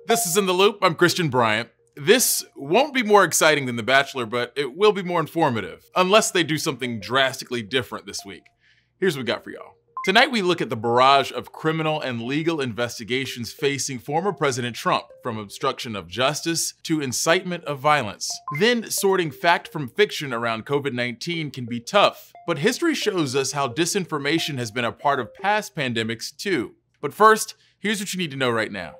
This is In the Loop. I'm Christian Bryant. This won't be more exciting than The Bachelor, but it will be more informative, unless they do something drastically different this week. Here's what we got for y'all. Tonight we look at the barrage of criminal and legal investigations facing former President Trump, from obstruction of justice to incitement of violence. Then sorting fact from fiction around COVID-19 can be tough, but history shows us how disinformation has been a part of past pandemics too. But first, here's what you need to know right now.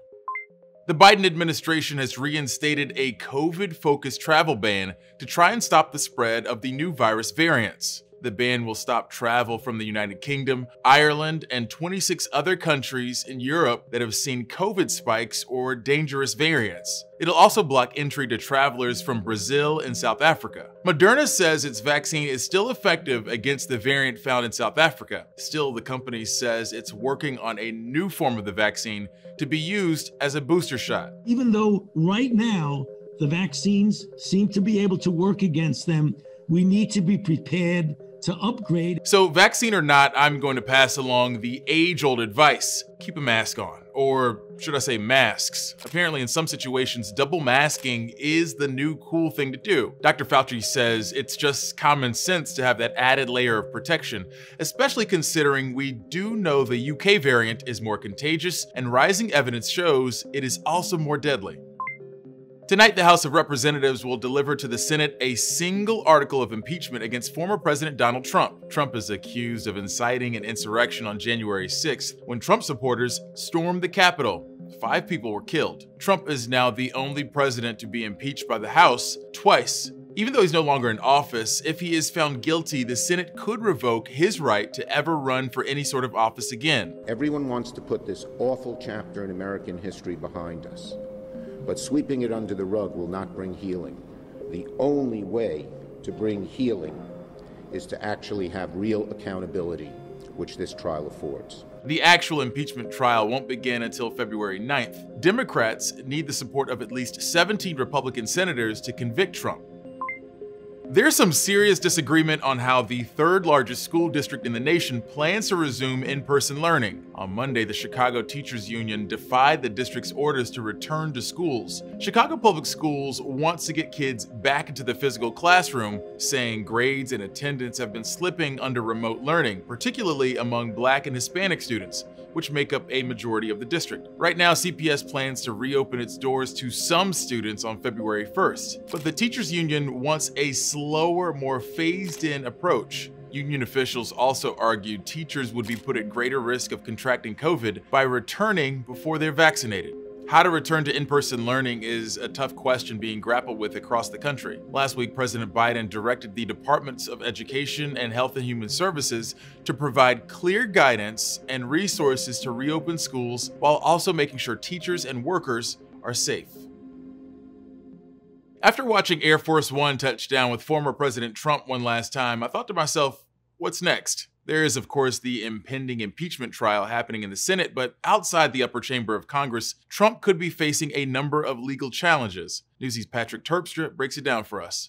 The Biden administration has reinstated a COVID-focused travel ban to try and stop the spread of the new virus variants. The ban will stop travel from the United Kingdom, Ireland, and 26 other countries in Europe that have seen COVID spikes or dangerous variants. It'll also block entry to travelers from Brazil and South Africa. Moderna says its vaccine is still effective against the variant found in South Africa. Still, the company says it's working on a new form of the vaccine to be used as a booster shot. Even though right now the vaccines seem to be able to work against them, we need to be prepared to upgrade. So vaccine or not, I'm going to pass along the age-old advice. Keep a mask on, or should I say masks. Apparently in some situations, double masking is the new cool thing to do. Dr. Fauci says it's just common sense to have that added layer of protection, especially considering we do know the UK variant is more contagious and rising evidence shows it is also more deadly. Tonight, the House of Representatives will deliver to the Senate a single article of impeachment against former President Donald Trump. Trump is accused of inciting an insurrection on January 6th when Trump supporters stormed the Capitol. 5 people were killed. Trump is now the only president to be impeached by the House twice. Even though he's no longer in office, if he is found guilty, the Senate could revoke his right to ever run for any sort of office again. Everyone wants to put this awful chapter in American history behind us. But sweeping it under the rug will not bring healing. The only way to bring healing is to actually have real accountability, which this trial affords. The actual impeachment trial won't begin until February 9th. Democrats need the support of at least 17 Republican senators to convict Trump. There's some serious disagreement on how the third largest school district in the nation plans to resume in-person learning. On Monday, the Chicago Teachers Union defied the district's orders to return to schools. Chicago Public Schools wants to get kids back into the physical classroom, saying grades and attendance have been slipping under remote learning, particularly among Black and Hispanic students, which make up a majority of the district. Right now, CPS plans to reopen its doors to some students on February 1st, but the Teachers Union wants a slower, more phased-in approach. Union officials also argued teachers would be put at greater risk of contracting COVID by returning before they're vaccinated. How to return to in-person learning is a tough question being grappled with across the country. Last week, President Biden directed the Departments of Education and Health and Human Services to provide clear guidance and resources to reopen schools while also making sure teachers and workers are safe. After watching Air Force One touch down with former President Trump one last time, I thought to myself, what's next? There is, of course, the impending impeachment trial happening in the Senate, but outside the upper chamber of Congress, Trump could be facing a number of legal challenges. Newsy's Patrick Terpstra breaks it down for us.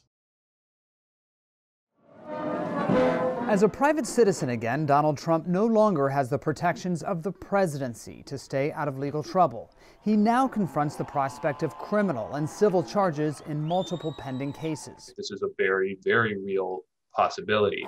As a private citizen again, Donald Trump no longer has the protections of the presidency to stay out of legal trouble. He now confronts the prospect of criminal and civil charges in multiple pending cases. This is a very, very real possibility.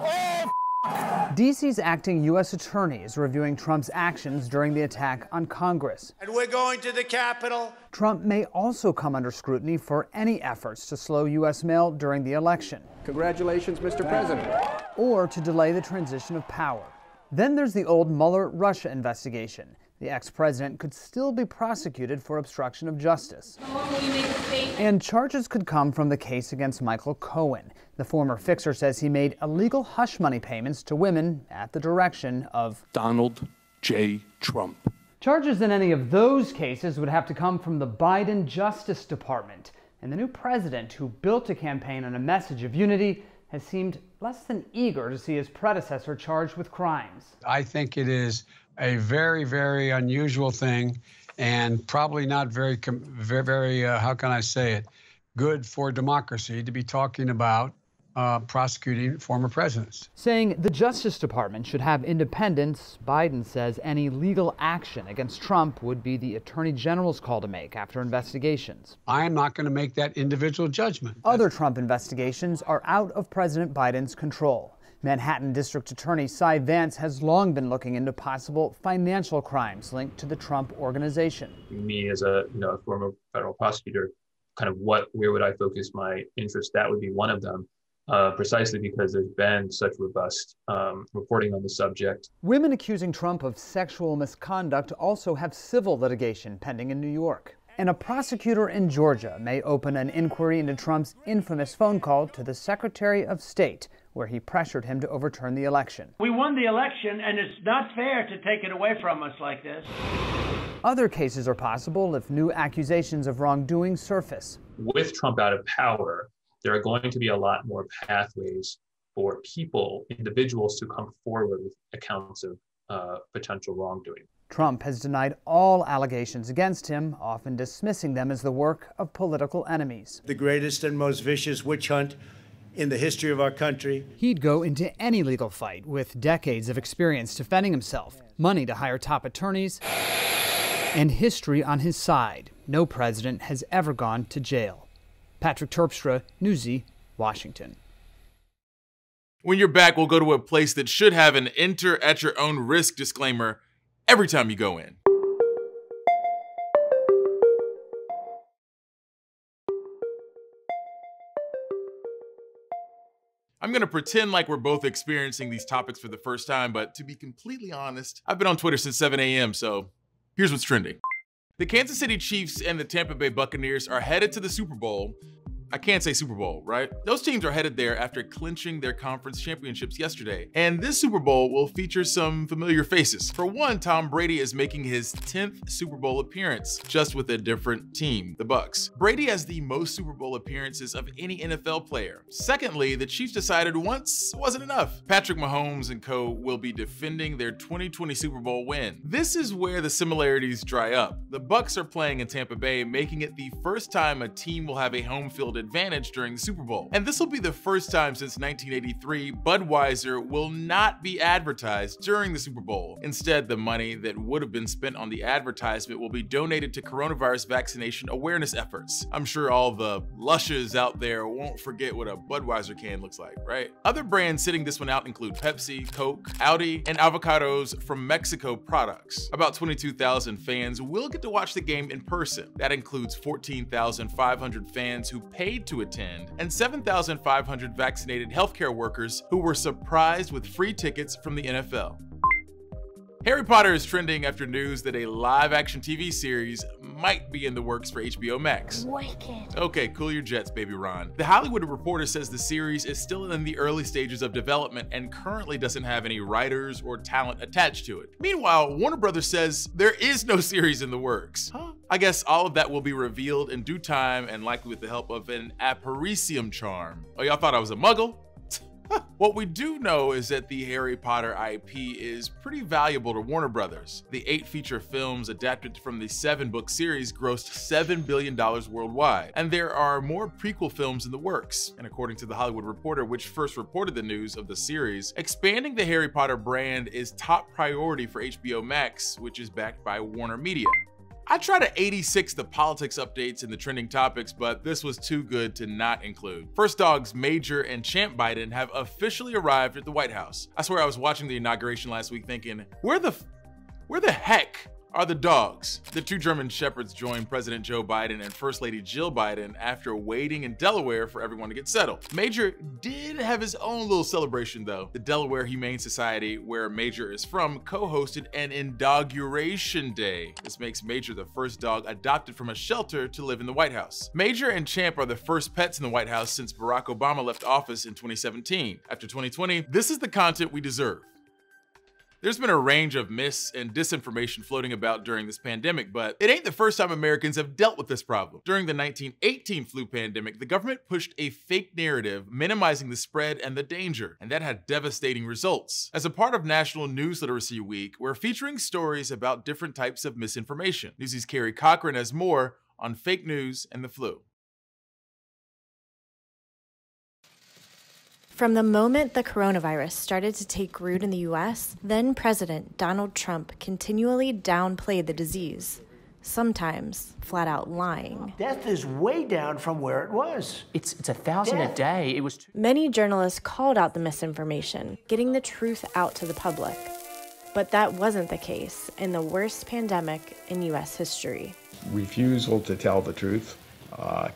D.C.'s acting U.S. attorney is reviewing Trump's actions during the attack on Congress. And we're going to the Capitol. Trump may also come under scrutiny for any efforts to slow U.S. mail during the election. Congratulations, Mr. President. Or to delay the transition of power. Then there's the old Mueller-Russia investigation. The ex-president could still be prosecuted for obstruction of justice. And charges could come from the case against Michael Cohen. The former fixer says he made illegal hush money payments to women at the direction of Donald J. Trump. Charges in any of those cases would have to come from the Biden Justice Department. And the new president, who built a campaign on a message of unity, has seemed less than eager to see his predecessor charged with crimes. I think it is a very, very unusual thing, and probably not very, how can I say it, good for democracy to be talking about prosecuting former presidents. Saying the Justice Department should have independence, Biden says any legal action against Trump would be the Attorney General's call to make after investigations. I am not going to make that individual judgment. Other Trump investigations are out of President Biden's control. Manhattan District Attorney Cy Vance has long been looking into possible financial crimes linked to the Trump organization. Me as a former federal prosecutor, where would I focus my interest? That would be one of them. Precisely because there's been such robust reporting on the subject. Women accusing Trump of sexual misconduct also have civil litigation pending in New York. And a prosecutor in Georgia may open an inquiry into Trump's infamous phone call to the Secretary of State, where he pressured him to overturn the election. We won the election, and it's not fair to take it away from us like this. Other cases are possible if new accusations of wrongdoing surface. With Trump out of power, there are going to be a lot more pathways for individuals to come forward with accounts of potential wrongdoing. Trump has denied all allegations against him, often dismissing them as the work of political enemies. The greatest and most vicious witch hunt in the history of our country. He'd go into any legal fight with decades of experience defending himself, money to hire top attorneys, and history on his side. No president has ever gone to jail. Patrick Terpstra, Newsy, Washington. When you're back, we'll go to a place that should have an enter at your own risk disclaimer every time you go in. I'm gonna pretend like we're both experiencing these topics for the first time, but to be completely honest, I've been on Twitter since 7 a.m., so here's what's trending. The Kansas City Chiefs and the Tampa Bay Buccaneers are headed to the Super Bowl. I can't say Super Bowl, right? Those teams are headed there after clinching their conference championships yesterday. And this Super Bowl will feature some familiar faces. For one, Tom Brady is making his 10th Super Bowl appearance, just with a different team, the Bucs. Brady has the most Super Bowl appearances of any NFL player. Secondly, the Chiefs decided once wasn't enough. Patrick Mahomes and co will be defending their 2020 Super Bowl win. This is where the similarities dry up. The Bucs are playing in Tampa Bay, making it the first time a team will have a home field advantage during the Super Bowl. And this will be the first time since 1983 Budweiser will not be advertised during the Super Bowl. Instead, the money that would have been spent on the advertisement will be donated to coronavirus vaccination awareness efforts. I'm sure all the lushes out there won't forget what a Budweiser can looks like, right? Other brands sitting this one out include Pepsi, Coke, Audi, and avocados from Mexico products. About 22,000 fans will get to watch the game in person. That includes 14,500 fans who paid to attend, and 7,500 vaccinated healthcare workers who were surprised with free tickets from the NFL. Harry Potter is trending after news that a live-action TV series might be in the works for HBO Max. Wicked. Okay, cool your jets, baby Ron. The Hollywood Reporter says the series is still in the early stages of development and currently doesn't have any writers or talent attached to it. Meanwhile, Warner Brothers says there is no series in the works. Huh? I guess all of that will be revealed in due time and likely with the help of an Aparecium charm. Oh, y'all thought I was a muggle? What we do know is that the Harry Potter IP is pretty valuable to Warner Brothers. The 8 feature films adapted from the 7-book series grossed $7 billion worldwide, and there are more prequel films in the works. And according to The Hollywood Reporter, which first reported the news of the series, expanding the Harry Potter brand is top priority for HBO Max, which is backed by Warner Media. I try to 86 the politics updates and the trending topics, but this was too good to not include. First dogs Major and Champ Biden have officially arrived at the White House. I swear I was watching the inauguration last week thinking, where the heck are the dogs? The 2 German shepherds joined President Joe Biden and First Lady Jill Biden after waiting in Delaware for everyone to get settled. Major did have his own little celebration though. The Delaware Humane Society, where Major is from, co-hosted an inauguration day. This makes Major the first dog adopted from a shelter to live in the White House. Major and Champ are the first pets in the White House since Barack Obama left office in 2017. After 2020, this is the content we deserve. There's been a range of mis and disinformation floating about during this pandemic, but it ain't the first time Americans have dealt with this problem. During the 1918 flu pandemic, the government pushed a fake narrative minimizing the spread and the danger, and that had devastating results. As a part of National News Literacy Week, we're featuring stories about different types of misinformation. Newsy's Carrie Cochran has more on fake news and the flu. From the moment the coronavirus started to take root in the U.S., then President Donald Trump continually downplayed the disease, sometimes flat out lying. Death is way down from where it was. It's 1,000 a day. It was Many journalists called out the misinformation, getting the truth out to the public. But that wasn't the case in the worst pandemic in U.S. history. Refusal to tell the truth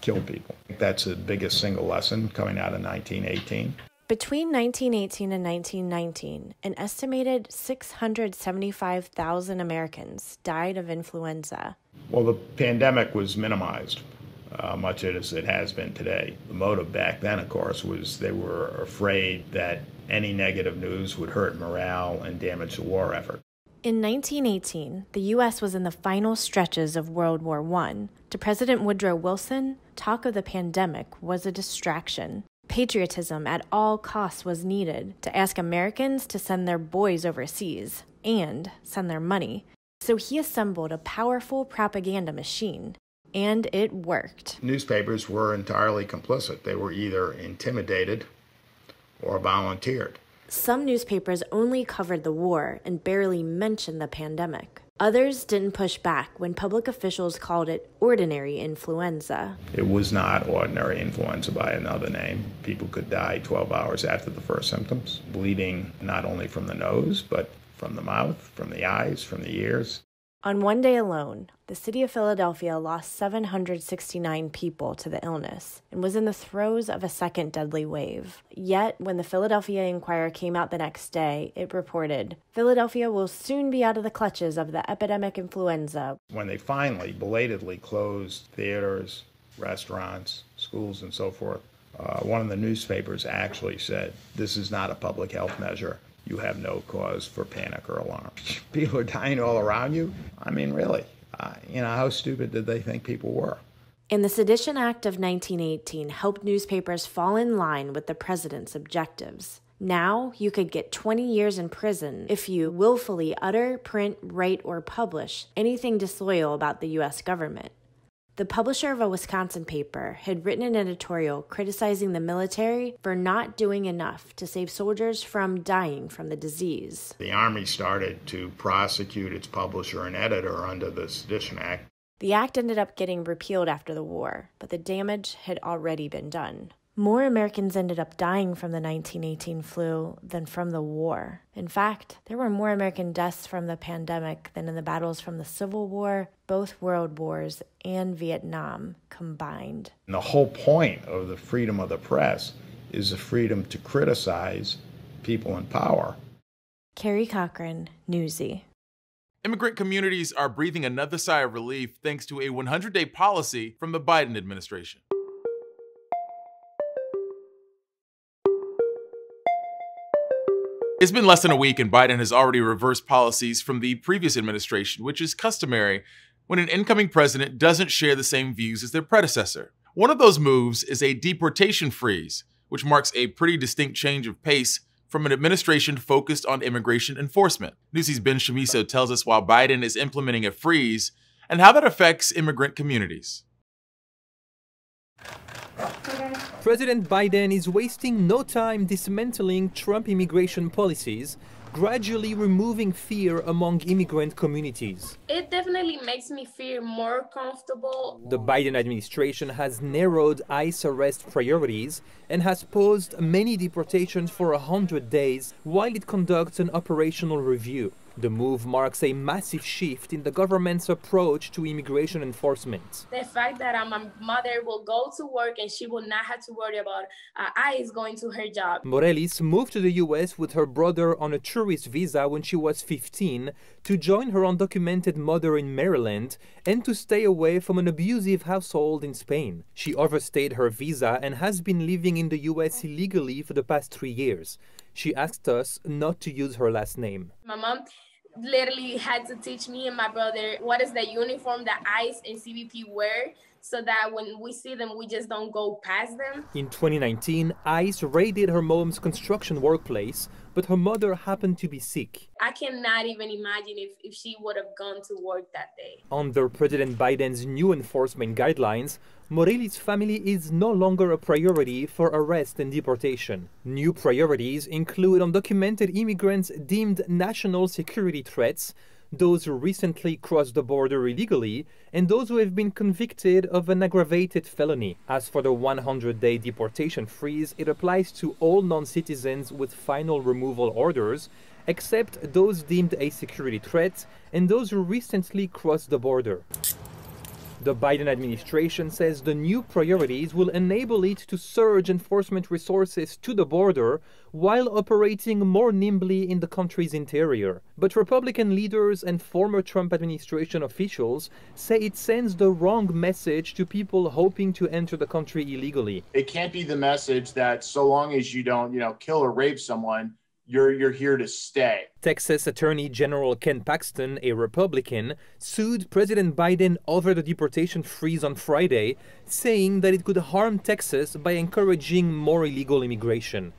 killed people. That's the biggest single lesson coming out of 1918. Between 1918 and 1919, an estimated 675,000 Americans died of influenza. Well, the pandemic was minimized, much as it has been today. The motive back then, of course, was they were afraid that any negative news would hurt morale and damage the war effort. In 1918, the U.S. was in the final stretches of World War I. To President Woodrow Wilson, talk of the pandemic was a distraction. Patriotism at all costs was needed to ask Americans to send their boys overseas and send their money. So he assembled a powerful propaganda machine, and it worked. Newspapers were entirely complicit. They were either intimidated or volunteered. Some newspapers only covered the war and barely mentioned the pandemic. Others didn't push back when public officials called it ordinary influenza. It was not ordinary influenza by another name. People could die 12 hours after the first symptoms, bleeding not only from the nose, but from the mouth, from the eyes, from the ears. On one day alone, the city of Philadelphia lost 769 people to the illness and was in the throes of a second deadly wave. Yet, when the Philadelphia Inquirer came out the next day, it reported, "Philadelphia will soon be out of the clutches of the epidemic influenza." When they finally belatedly closed theaters, restaurants, schools, and so forth, one of the newspapers actually said, "This is not a public health measure. You have no cause for panic or alarm." People are dying all around you. I mean, really, how stupid did they think people were? And the Sedition Act of 1918 helped newspapers fall in line with the president's objectives. Now, you could get 20 years in prison if you willfully utter, print, write, or publish anything disloyal about the U.S. government. The publisher of a Wisconsin paper had written an editorial criticizing the military for not doing enough to save soldiers from dying from the disease. The Army started to prosecute its publisher and editor under the Sedition Act. The act ended up getting repealed after the war, but the damage had already been done. More Americans ended up dying from the 1918 flu than from the war. In fact, there were more American deaths from the pandemic than in the battles from the Civil War, both World Wars, and Vietnam combined. And the whole point of the freedom of the press is the freedom to criticize people in power. Carrie Cochran, Newsy. Immigrant communities are breathing another sigh of relief thanks to a 100-day policy from the Biden administration. It's been less than a week and Biden has already reversed policies from the previous administration, which is customary when an incoming president doesn't share the same views as their predecessor. One of those moves is a deportation freeze, which marks a pretty distinct change of pace from an administration focused on immigration enforcement. Newsy's Ben Shamiso tells us why Biden is implementing a freeze and how that affects immigrant communities. President Biden is wasting no time dismantling Trump immigration policies, gradually removing fear among immigrant communities. It definitely makes me feel more comfortable. The Biden administration has narrowed ICE arrest priorities and has paused many deportations for 100 days while it conducts an operational review. The move marks a massive shift in the government's approach to immigration enforcement. The fact that my mother will go to work and she will not have to worry about ICE going to her job. Morelis moved to the U.S. with her brother on a tourist visa when she was 15 to join her undocumented mother in Maryland and to stay away from an abusive household in Spain. She overstayed her visa and has been living in the U.S. illegally for the past 3 years. She asked us not to use her last name. My mom literally had to teach me and my brother what is the uniform that ICE and CBP wear so that when we see them, we just don't go past them. In 2019, ICE raided her mom's construction workplace, but her mother happened to be sick. I cannot even imagine if she would have gone to work that day. Under President Biden's new enforcement guidelines, Morelli's family is no longer a priority for arrest and deportation. New priorities include undocumented immigrants deemed national security threats, those who recently crossed the border illegally, and those who have been convicted of an aggravated felony. As for the 100-day deportation freeze, it applies to all non-citizens with final removal orders, except those deemed a security threat and those who recently crossed the border. The Biden administration says the new priorities will enable it to surge enforcement resources to the border while operating more nimbly in the country's interior. But Republican leaders and former Trump administration officials say it sends the wrong message to people hoping to enter the country illegally. It can't be the message that so long as you don't, kill or rape someone, you're here to stay. Texas Attorney General Ken Paxton, a Republican, sued President Biden over the deportation freeze on Friday, saying that it could harm Texas by encouraging more illegal immigration.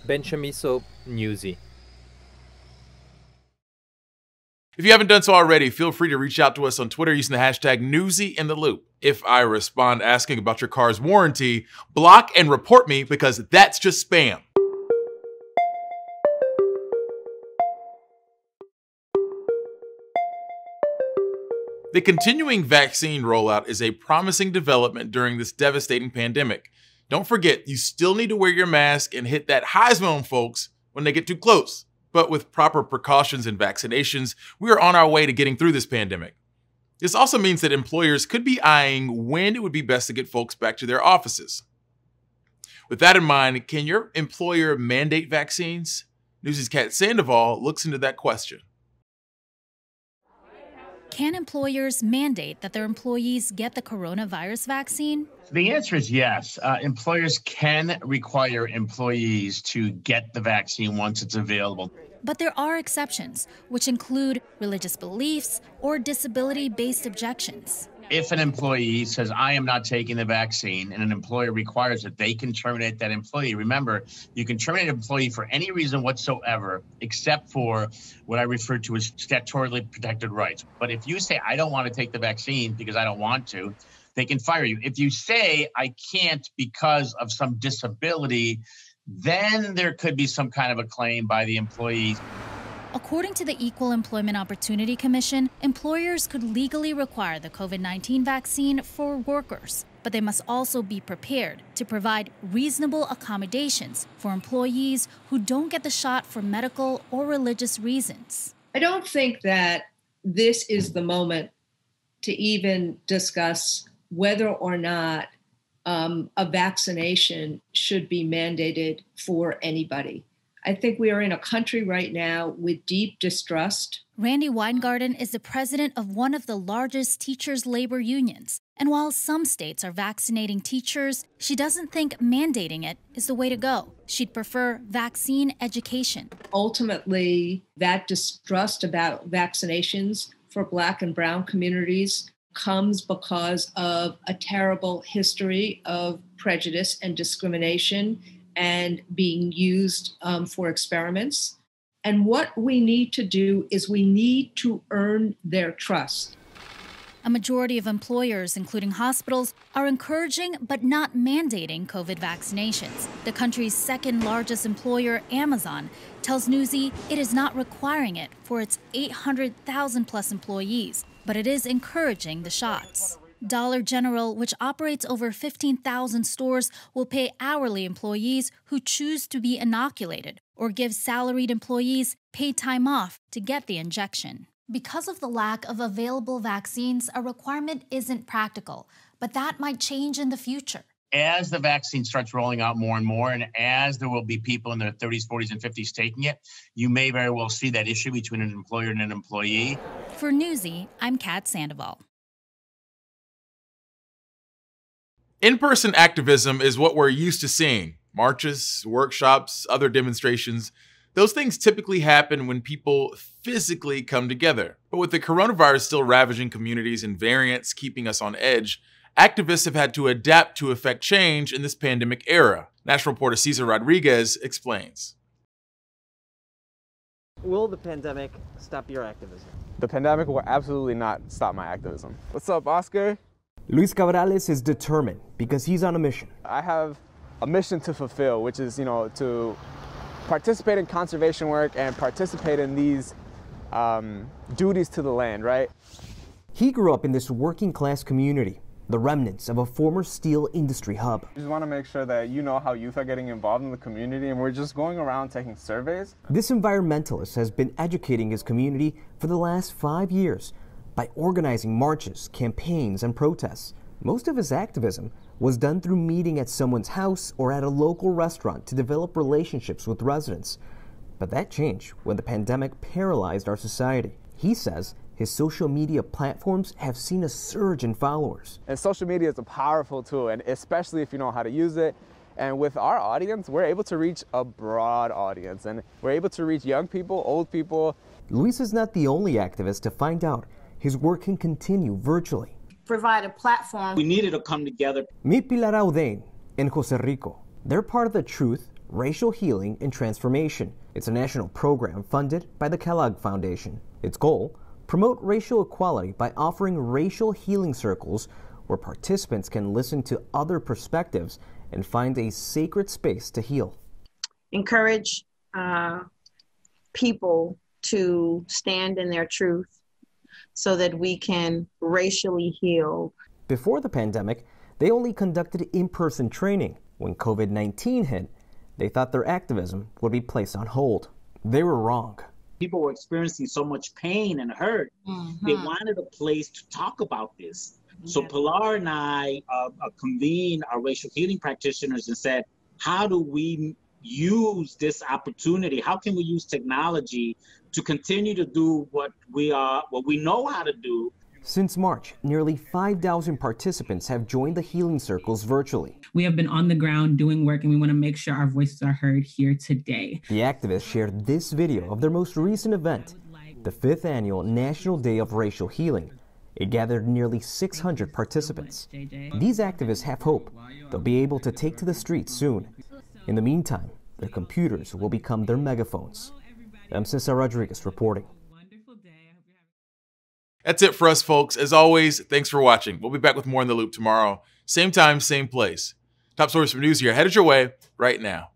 Ben Chamiso, Newsy. If you haven't done so already, feel free to reach out to us on Twitter using the hashtag #NewsyInTheLoop. If I respond asking about your car's warranty, block and report me because that's just spam. The continuing vaccine rollout is a promising development during this devastating pandemic. Don't forget, you still need to wear your mask and hit that high zone, folks, when they get too close. But with proper precautions and vaccinations, we are on our way to getting through this pandemic. This also means that employers could be eyeing when it would be best to get folks back to their offices. With that in mind, can your employer mandate vaccines? Newsy's Kat Sandoval looks into that question. Can employers mandate that their employees get the coronavirus vaccine? The answer is yes. Employers can require employees to get the vaccine once it's available. But there are exceptions, which include religious beliefs or disability-based objections. If an employee says, I am not taking the vaccine, and an employer requires it, they can terminate that employee. Remember, you can terminate an employee for any reason whatsoever, except for what I refer to as statutorily protected rights. But if you say, I don't want to take the vaccine because I don't want to, they can fire you. If you say, I can't because of some disability, then there could be some kind of a claim by the employee. According to the Equal Employment Opportunity Commission, employers could legally require the COVID-19 vaccine for workers, but they must also be prepared to provide reasonable accommodations for employees who don't get the shot for medical or religious reasons. I don't think that this is the moment to even discuss whether or not a vaccination should be mandated for anybody. I think we are in a country right now with deep distrust. Randy Weingarten is the president of one of the largest teachers' labor unions. And while some states are vaccinating teachers, she doesn't think mandating it is the way to go. She'd prefer vaccine education. Ultimately, that distrust about vaccinations for Black and Brown communities comes because of a terrible history of prejudice and discrimination and being used for experiments. And what we need to do is we need to earn their trust. A majority of employers, including hospitals, are encouraging but not mandating COVID vaccinations. The country's second largest employer, Amazon, tells Newsy it is not requiring it for its 800,000 plus employees, but it is encouraging the shots. Dollar General, which operates over 15,000 stores, will pay hourly employees who choose to be inoculated or give salaried employees paid time off to get the injection. Because of the lack of available vaccines, a requirement isn't practical, but that might change in the future. As the vaccine starts rolling out more and more, and as there will be people in their 30s, 40s, and 50s taking it, you may very well see that issue between an employer and an employee. For Newsy, I'm Kat Sandoval. In-person activism is what we're used to seeing. Marches, workshops, other demonstrations. Those things typically happen when people physically come together. But with the coronavirus still ravaging communities and variants keeping us on edge, activists have had to adapt to effect change in this pandemic era. National reporter Cesar Rodriguez explains. Will the pandemic stop your activism? The pandemic will absolutely not stop my activism. What's up, Oscar? Luis Cabrales is determined because he's on a mission. I have a mission to fulfill, which is, to participate in conservation work and participate in these duties to the land, right? He grew up in this working class community, the remnants of a former steel industry hub. We just want to make sure that you know how youth are getting involved in the community, and we're just going around taking surveys. This environmentalist has been educating his community for the last 5 years by organizing marches, campaigns, and protests. Most of his activism was done through meeting at someone's house or at a local restaurant to develop relationships with residents. But that changed when the pandemic paralyzed our society. He says his social media platforms have seen a surge in followers. And social media is a powerful tool, and especially if you know how to use it. And with our audience, we're able to reach a broad audience, and we're able to reach young people, old people. Luis is not the only activist to find out his work can continue virtually. Provide a platform. We needed to come together. Meet Pilar Audain and Jose Rico. They're part of the Truth, Racial Healing, and Transformation. It's a national program funded by the Kellogg Foundation. Its goal, promote racial equality by offering racial healing circles where participants can listen to other perspectives and find a sacred space to heal. Encourage people to stand in their truth so that we can racially heal. Before the pandemic, they only conducted in-person training. When COVID-19 hit, they thought their activism would be placed on hold. They were wrong. People were experiencing so much pain and hurt. They wanted a place to talk about this. So Pilar and I convened our racial healing practitioners and said, how do we use this opportunity? How can we use technology to continue to do what we know how to do? Since March, nearly 5,000 participants have joined the healing circles virtually. We have been on the ground doing work, and we want to make sure our voices are heard here today. The activists shared this video of their most recent event, the 5th annual National Day of Racial Healing. It gathered nearly 600 participants. These activists have hope they'll be able to take to the streets soon. In the meantime, their computers will become their megaphones. I'm Cesar Rodriguez reporting. That's it for us, folks. As always, thanks for watching. We'll be back with more In the Loop tomorrow. Same time, same place. Top stories from Newsy are headed your way right now.